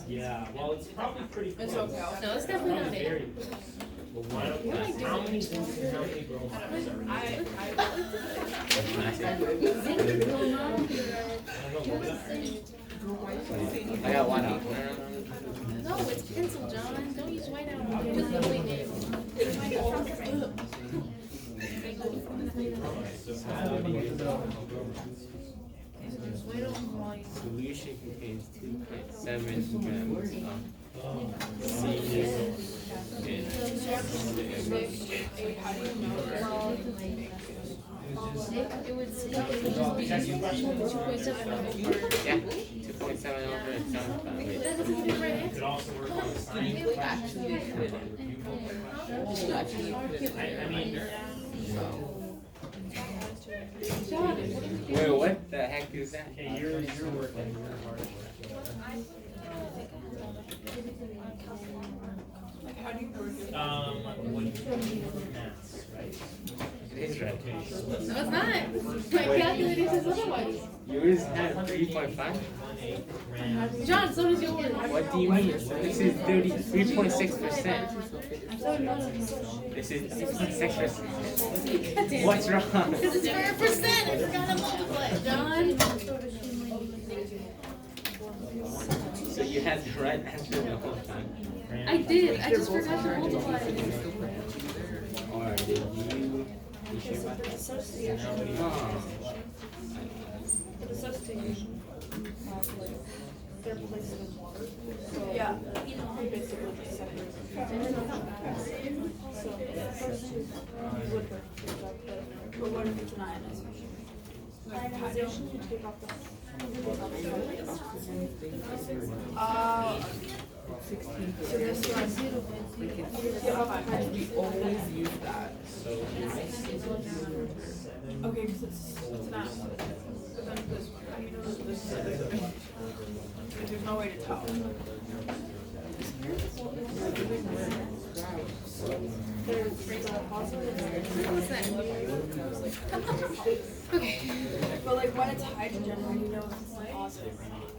Yeah, well, it's probably pretty close. No, it's definitely not it. Well, why don't how many zincs and how many bromines are in I got one out. No, it's pencil, John. Don't use whiteout. Just use white name. Solution contains 2.7 grams of It would just be 2.7 over. Yeah, 2.7 over and 75. That doesn't even right You could answer. also work on the sign. I mean, Wait, what the heck is that? hey, you're working really hard. What do you maths, right? It is right. No, it's not. My calculator says otherwise. Yours had 3.5? John, so does yours. What do you mean? This is 33.6%. This is 3.6%. What's wrong? Because it's for a percent. I forgot to multiply it, John. So you had the right answer the whole time. I did. I just forgot to multiply it. Or did you? Oh. Yeah. Basically just separate. But what if it's an ionization? Ionization, you take off the. So this one. We always use that. Okay, because it's not. But then this one, how do you know that this is a bigger one? There's no way to tell. Okay. But like when it's hydrogen, how do you know if it's positive or not?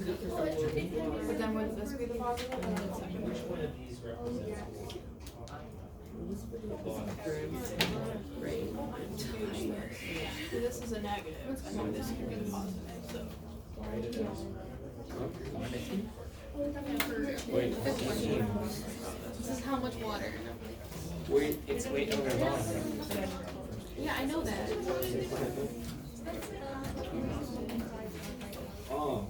But then would this be the positive and then the second? Which one of these represents? So this is a negative, and then this could be the positive, so. Wait, This is how much water. wait, it's weight over volume. Yeah, I know that. Oh,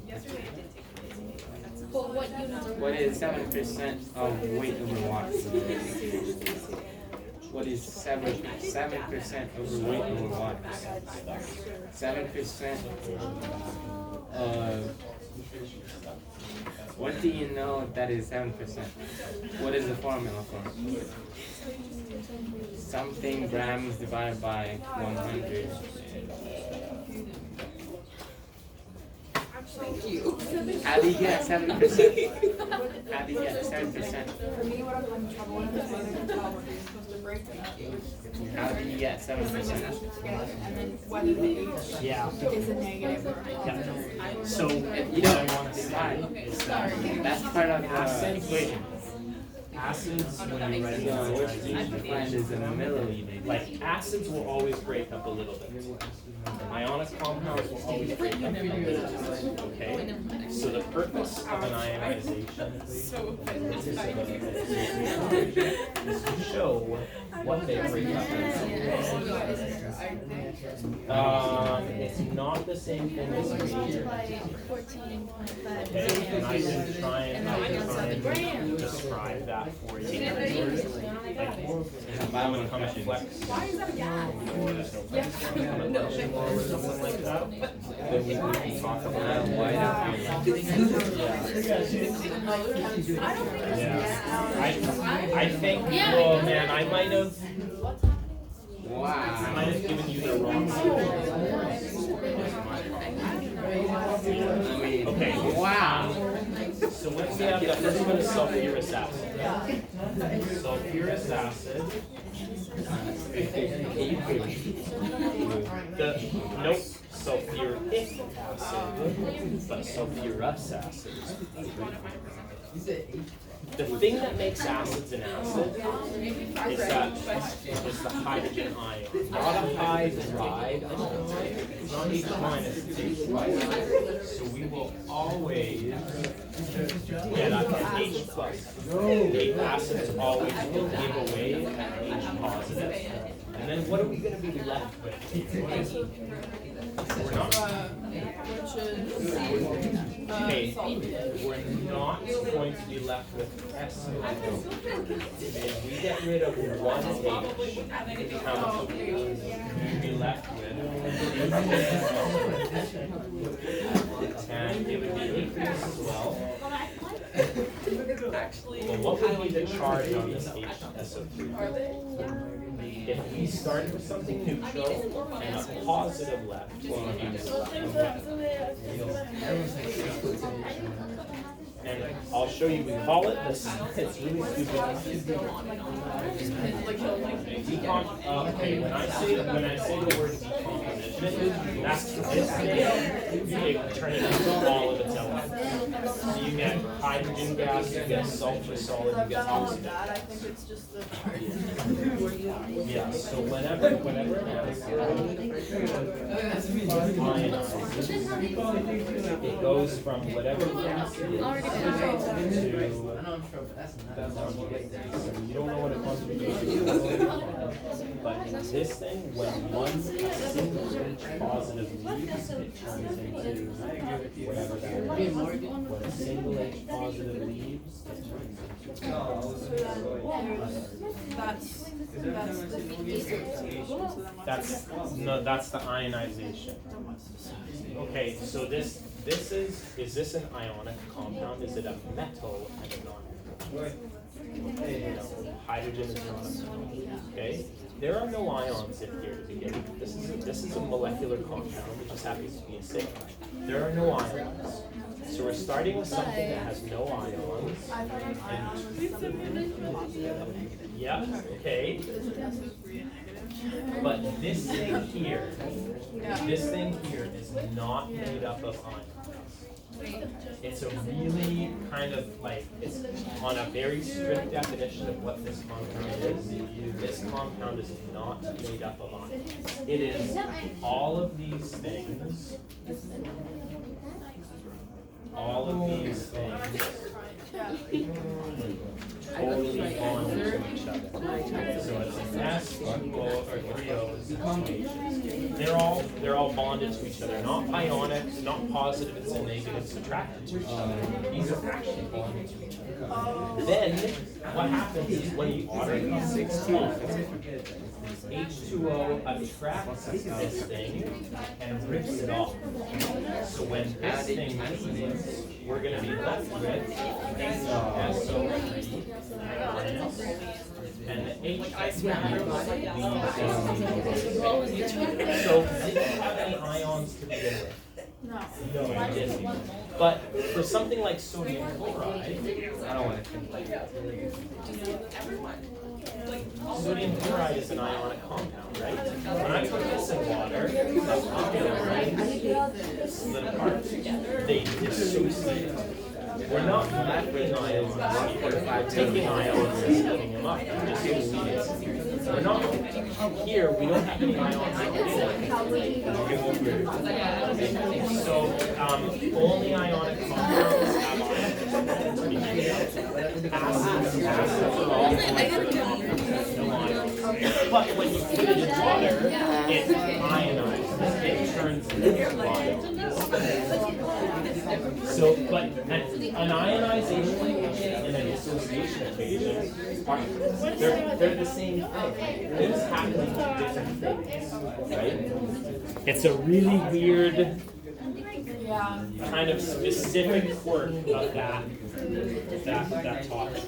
But what units are what is 7% of weight over water? What is 7% over weight over water? 7% of. What do you know that is 7%? What is the formula for it? Something grams divided by 100. Thank you. How do you get 7%? How do you get 7%? For me, what I'm having trouble with is whether to tell what you're supposed to break them up. How do you get 7%? And then whether the H Yeah. is a negative or a positive. So, You don't want to decide. That's part of the equation. acids, when you write it So down, what's defined as a milliliter? like acids will always break up a little bit. Ionized compounds will always break up a little bit. Okay? So the purpose of an ionization is to show what they break up into. It's not the same thing as reagent. 14.5. Okay, and I can try and describe that for you. Like, I'm gonna come to flex. Why is that a gas? Or something like that. Then we can talk about Why not? Yeah. I think, well, man, I might have Wow. given you the wrong I mean, Okay. wow. So what we have, the first one is sulfurous acid. Sulfurous acid. Nope, sulfuric acid, but sulfurous acid. The thing that makes acids an acid is the hydrogen ion, not a hydride ion. It's not H minus, it's H plus. So we will always get an H plus. The acids always will give away an H positive. And then what are we going to be left with? We're not. Okay, we're not going to be left with SO. If we get rid of one H, how much will we be left with? And it would be aqueous as well. Well, what would be the charge on this HSO3? If we start with something neutral and a positive left, and I'll show you, we call it this, it's really stupid. Okay, when I say the word decomposition, that's this thing, you turn it into all of its elements. So you get hydrogen gas, you get sulfur solid, you get oxygen. I think it's just the Yeah, so whenever an acid ionizes, it goes from whatever the acid is to, so you don't know what a concentration is, but in this thing, when one single H positive leaves, it turns into whatever that is. When a single H positive leaves, it turns into that's the ionization. Okay, so this is this an ionic compound? Is it a metal and a non-metal? Hydrogen is not a metal. Okay, there are no ions in here to begin with. This is a molecular compound. It just happens to be a sigma. There are no ions. So we're starting with something that has no ions. Yeah, okay. But this thing here is not made up of ions. It's a really kind of like, it's on a very strict definition of what this compound is. This compound is not made up of ions. It is all of these things. All of these things totally bonded to each other. So it's an S, 2 O, or 3 O's. They're all bonded to each other. Not ionic, not positive, it's a negative subtracted to each other. These are actually bonded to each other. Then what happens is when you order these 16, H2O attracts this thing and rips it off. So when this thing leaves, we're going to be left with SO3 and the H leaves. So did you have any ions to begin with? No, I didn't. But for something like sodium chloride, I don't want to think like that. Sodium chloride is an ionic compound, right? When I put this in water, that's split apart. They dissociate. We're not mapping ions we're taking ions and splitting them up. We're not here, we don't have any ions in So only ionic compounds have ions. Acids are all no ions. But when you put it in water, it ionizes. It turns into ions. So, but an ionization and a dissociation equation they're the same thing. They're just happening to different things, right? It's a really weird kind of specific quirk of that topic.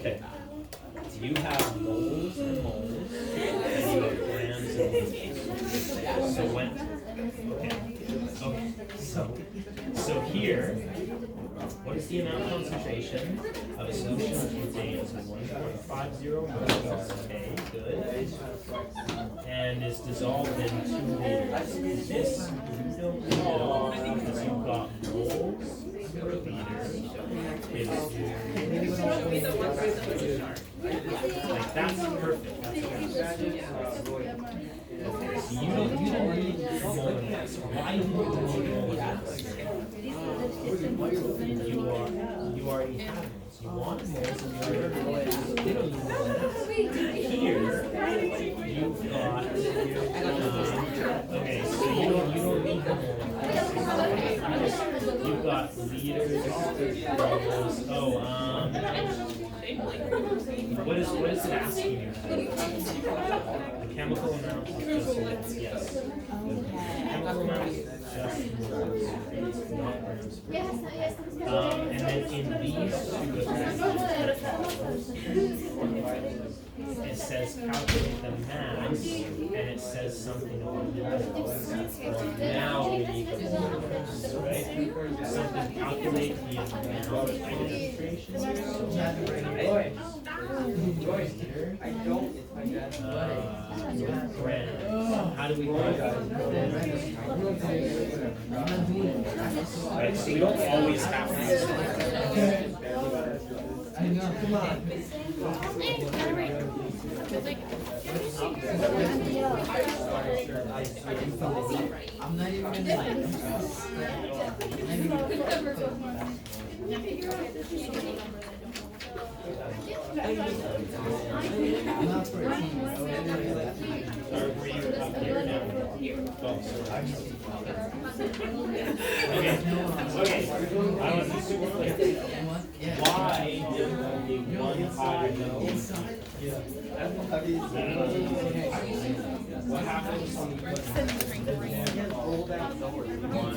Okay. You have moles and moles, and you have grams and grams. So when, so here, what is the amount concentration of a solution that contains 1.50 moles? Okay, good. And is dissolved in 2 liters. This you don't know because you've got moles, liters, like that's perfect. That's perfect. So you don't need molar mass. Why do you need molar mass? You already have moles. You want moles and you already have moles. They don't need molar mass. Here you've got okay, so you don't need the molar mass. You've got liters, moles. What is it asking you? The chemical amount of just yes. Chemical amount is just moles, not grams. And then in these two it says calculate the mass, and it says something about moles. Now we need the moles, right? Something calculate the amount of concentration. I don't. Grams. How do we do that? Right, so we don't always have to. I know, come on. I'm not even I'm not for a team. Were you up here or down here? Oh, sorry. Okay. I want to be super clear. Why did only one hydrogen? What happens when you put one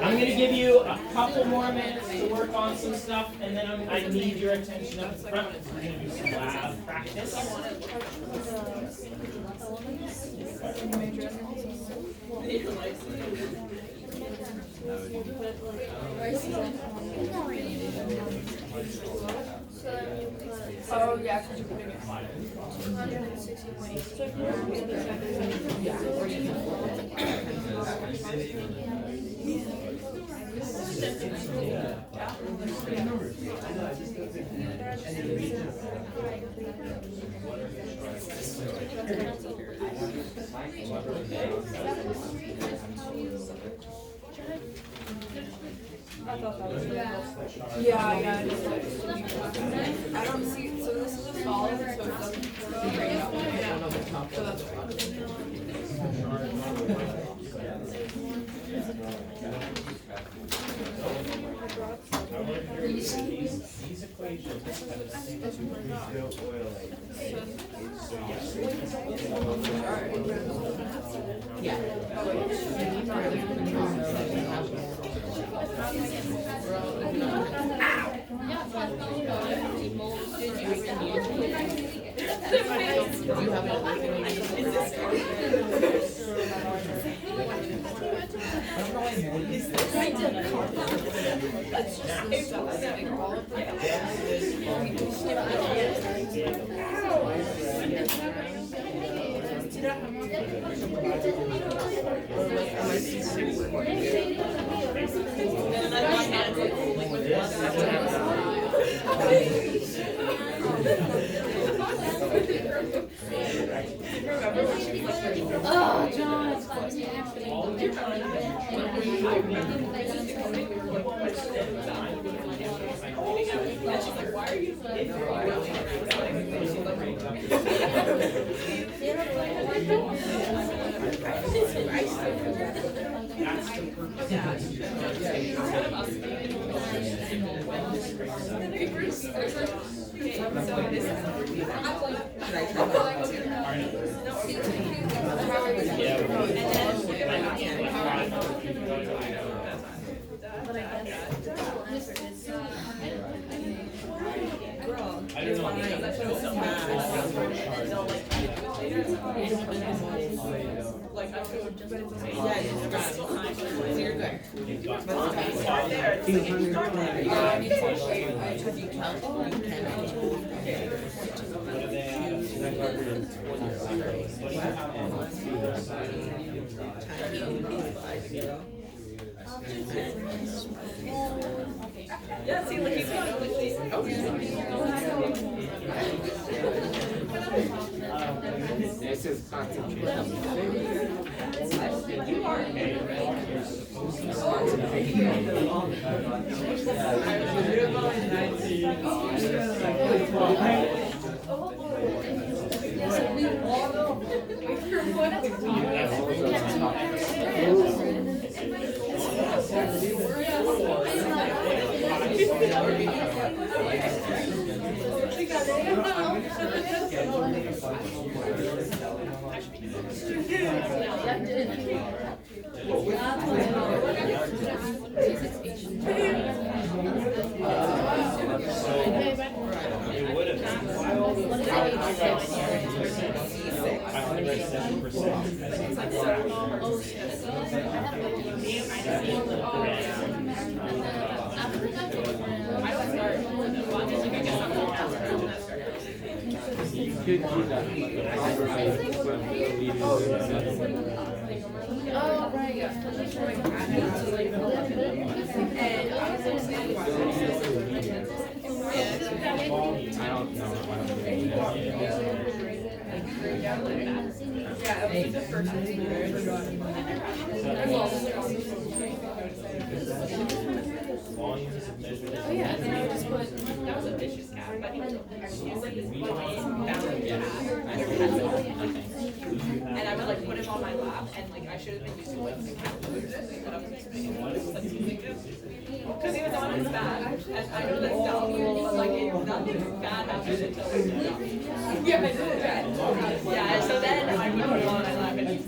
I'm going to give you a couple more minutes to work on some stuff, and then I need your attention up front. We're going to do some lab practice. Oh, yeah, because you're putting it. Yeah, I don't see, so this is a solid, so it doesn't go right up. Yeah. So that's these equations have the same So yes. Oh, John, what's happening? Yeah, see, like This is concentration. It would have been. I only read And I would like put him on my lap and like I should have been using like the calculator but I was using because he was on his back and I know that's dumb but like nothing bad happened until like yeah I did it yeah so then I would put him on my lap and he's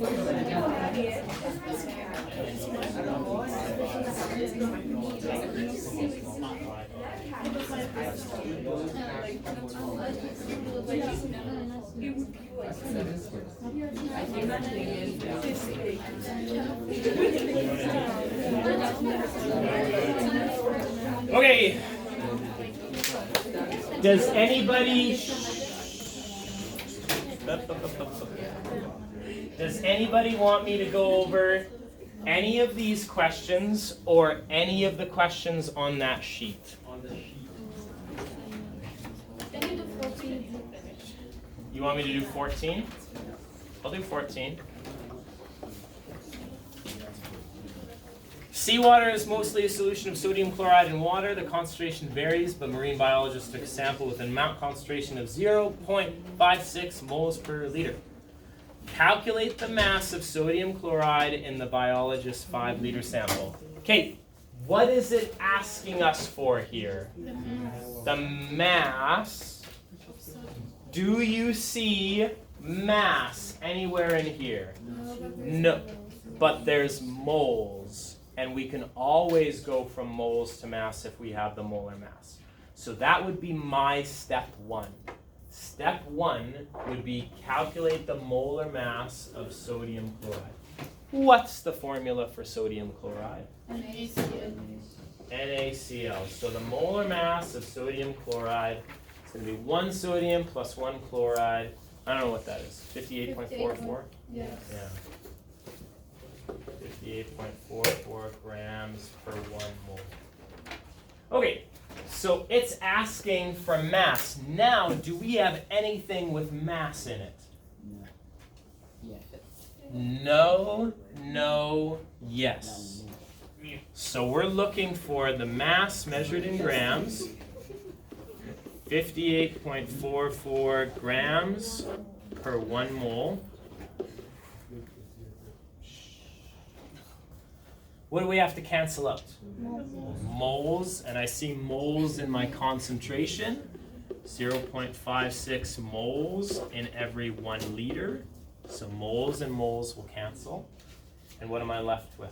okay. Does anybody want me to go over any of these questions or any of the questions on that sheet? You want me to do 14? I'll do 14. Seawater is mostly a solution of sodium chloride in water. The concentration varies, but marine biologists took a sample with an amount concentration of 0.56 moles per liter. Calculate the mass of sodium chloride in the biologist's 5-liter sample. Okay, what is it asking us for here? The mass. Do you see mass anywhere in here? No. But there's moles. And we can always go from moles to mass if we have the molar mass. So that would be my step 1. Step 1 would be calculate the molar mass of sodium chloride. What's the formula for sodium chloride? NaCl. So the molar mass of sodium chloride is going to be 1 sodium plus 1 chloride. I don't know what that is. 58.44? Yes. Yeah. 58.44 grams per 1 mole. Okay, so it's asking for mass. Now, do we have anything with mass in it? No, no, yes. So we're looking for the mass measured in grams, 58.44 grams per 1 mole. What do we have to cancel out? Moles, and I see moles in my concentration. 0.56 moles in every 1 liter. So moles and moles will cancel. And what am I left with?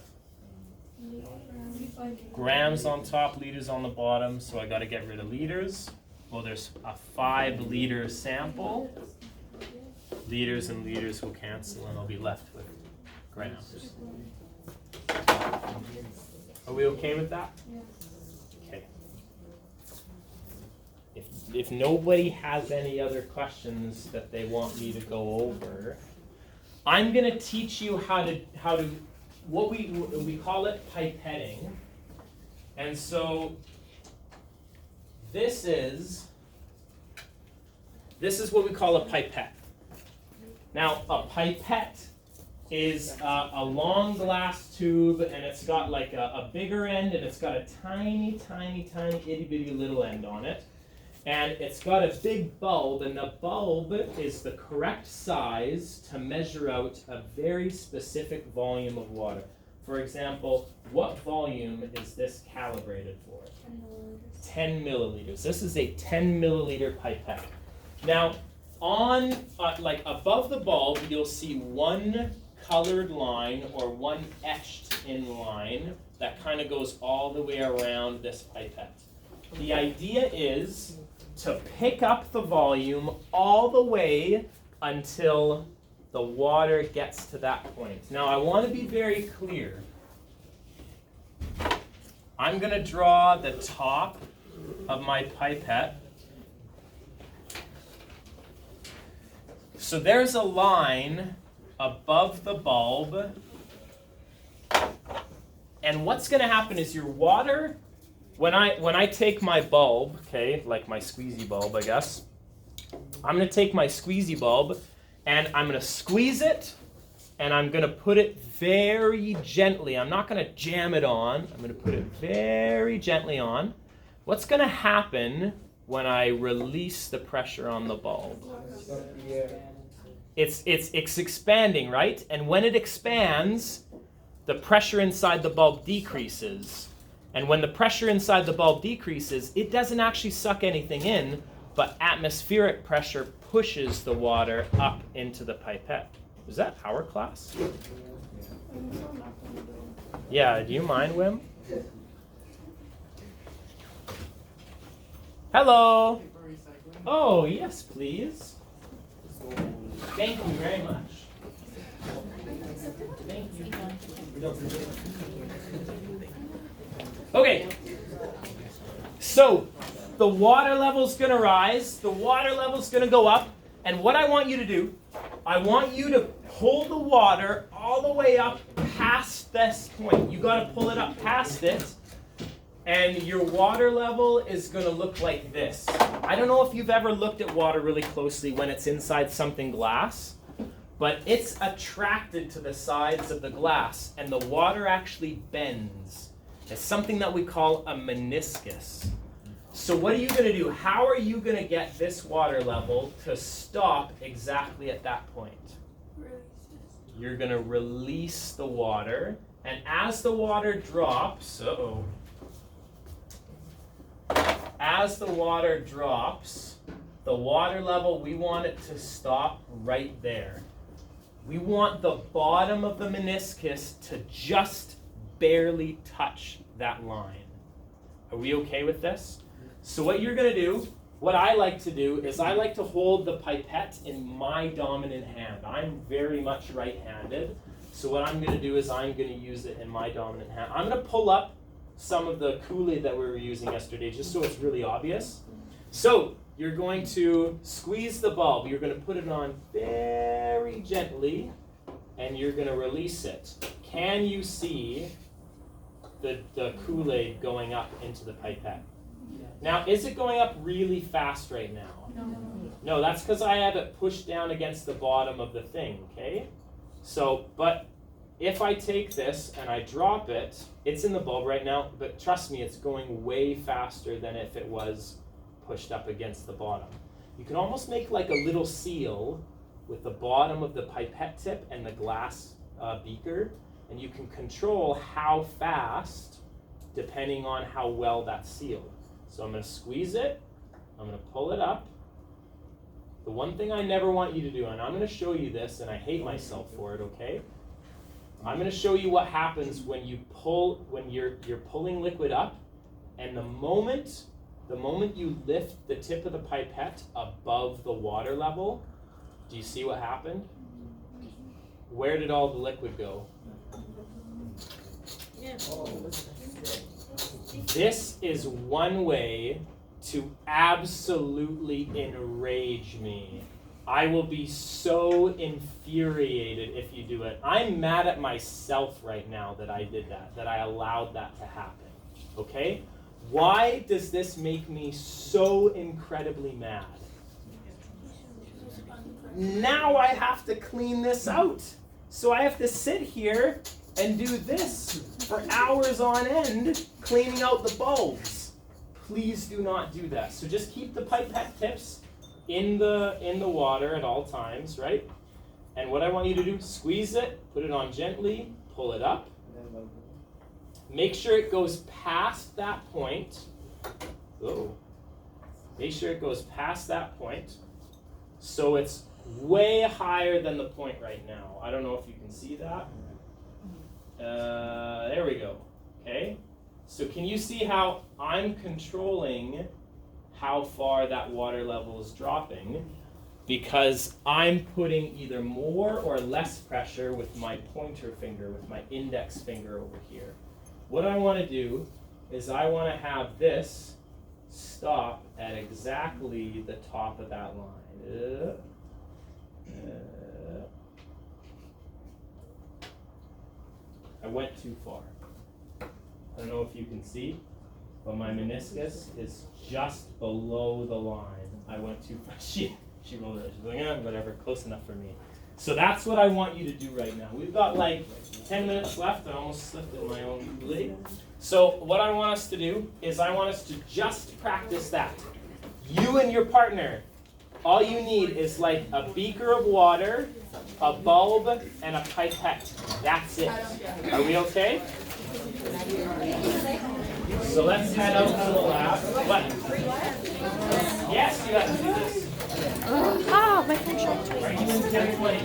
Grams on top, liters on the bottom, so I got to get rid of liters. Well, there's a 5-liter sample. Liters and liters will cancel, and I'll be left with grams. Are we okay with that? Okay. If nobody has any other questions that they want me to go over, I'm going to teach you how to what we call it pipetting. And so this is what we call a pipette. Now, a pipette is a long glass tube, and it's got like a bigger end, and it's got a tiny, tiny, tiny, itty-bitty little end on it. And it's got a big bulb, and the bulb is the correct size to measure out a very specific volume of water. For example, what volume is this calibrated for? 10 milliliters. This is a 10 milliliter pipette. Now, on like above the bulb, you'll see one colored line or one etched in line that kind of goes all the way around this pipette. The idea is to pick up the volume all the way until the water gets to that point. Now I want to be very clear. I'm going to draw the top of my pipette. So there's a line above the bulb. And what's going to happen is your water, when I take my bulb, okay, like my squeezy bulb, I guess, I'm going to take my squeezy bulb and I'm going to squeeze it and I'm going to put it very gently. I'm not going to jam it on. I'm going to put it very gently on. What's going to happen when I release the pressure on the bulb? It's expanding, right? And when it expands, the pressure inside the bulb decreases. And when the pressure inside the bulb decreases, it doesn't actually suck anything in, but atmospheric pressure pushes the water up into the pipette. Is that our class? Yeah, do you mind, Wim? Hello. Oh, yes, please. Thank you very much. Thank you. Okay, so the water level's going to rise, the water level's going to go up, and what I want you to do, I want you to pull the water all the way up past this point. You got to pull it up past it, and your water level is going to look like this. I don't know if you've ever looked at water really closely when it's inside something glass, but it's attracted to the sides of the glass, and the water actually bends. It's something that we call a meniscus. So what are you going to do? How are you going to get this water level to stop exactly at that point? You're going to release the water, and as the water drops, as the water drops, the water level, we want it to stop right there. We want the bottom of the meniscus to just barely touch that line. Are we okay with this? So what you're going to do, what I like to do, is I like to hold the pipette in my dominant hand. I'm very much right-handed. So what I'm going to do is I'm going to use it in my dominant hand. I'm going to pull up some of the Kool-Aid that we were using yesterday, just so it's really obvious. So you're going to squeeze the bulb. You're going to put it on very gently, and you're going to release it. Can you see the Kool-Aid going up into the pipette? Now, is it going up really fast right now? No, that's because I have it pushed down against the bottom of the thing, okay? So, but if I take this and I drop it, it's in the bulb right now, but trust me, it's going way faster than if it was pushed up against the bottom. You can almost make like a little seal with the bottom of the pipette tip and the glass beaker, and you can control how fast depending on how well that's sealed. So I'm going to squeeze it, I'm going to pull it up. The one thing I never want you to do, and I'm going to show you this, and I hate myself for it, okay? I'm going to show you what happens when you pull, when you're pulling liquid up, and the moment you lift the tip of the pipette above the water level, do you see what happened? Where did all the liquid go? Yeah. This is one way to absolutely enrage me. I will be so infuriated if you do it. I'm mad at myself right now that I did that I allowed that to happen. Okay? Why does this make me so incredibly mad? Now I have to clean this out. So I have to sit here and do this for hours on end, cleaning out the bulbs. Please do not do that. So just keep the pipette tips in the water at all times, right? And what I want you to do, squeeze it, put it on gently, pull it up. Make sure it goes past that point. Oh. Make sure it goes past that point. So it's way higher than the point right now. I don't know if you can see that. There we go. Okay. So can you see how I'm controlling how far that water level is dropping? Because I'm putting either more or less pressure with my pointer finger, with my index finger over here. What I want to do is I want to have this stop at exactly the top of that line. I went too far. I don't know if you can see, but my meniscus is just below the line. I went too far. She rolled it. She's like, whatever, close enough for me. So that's what I want you to do right now. We've got like 10 minutes left. I almost slipped in my own Kool-Aid. So what I want us to do is I want us to just practice that. You and your partner, all you need is like a beaker of water, a bulb, and a pipette. That's it. Are we okay? So let's head out to the lab. What? Yes, you have to do this. Ah, my phone shot. Right, you can 10, 20.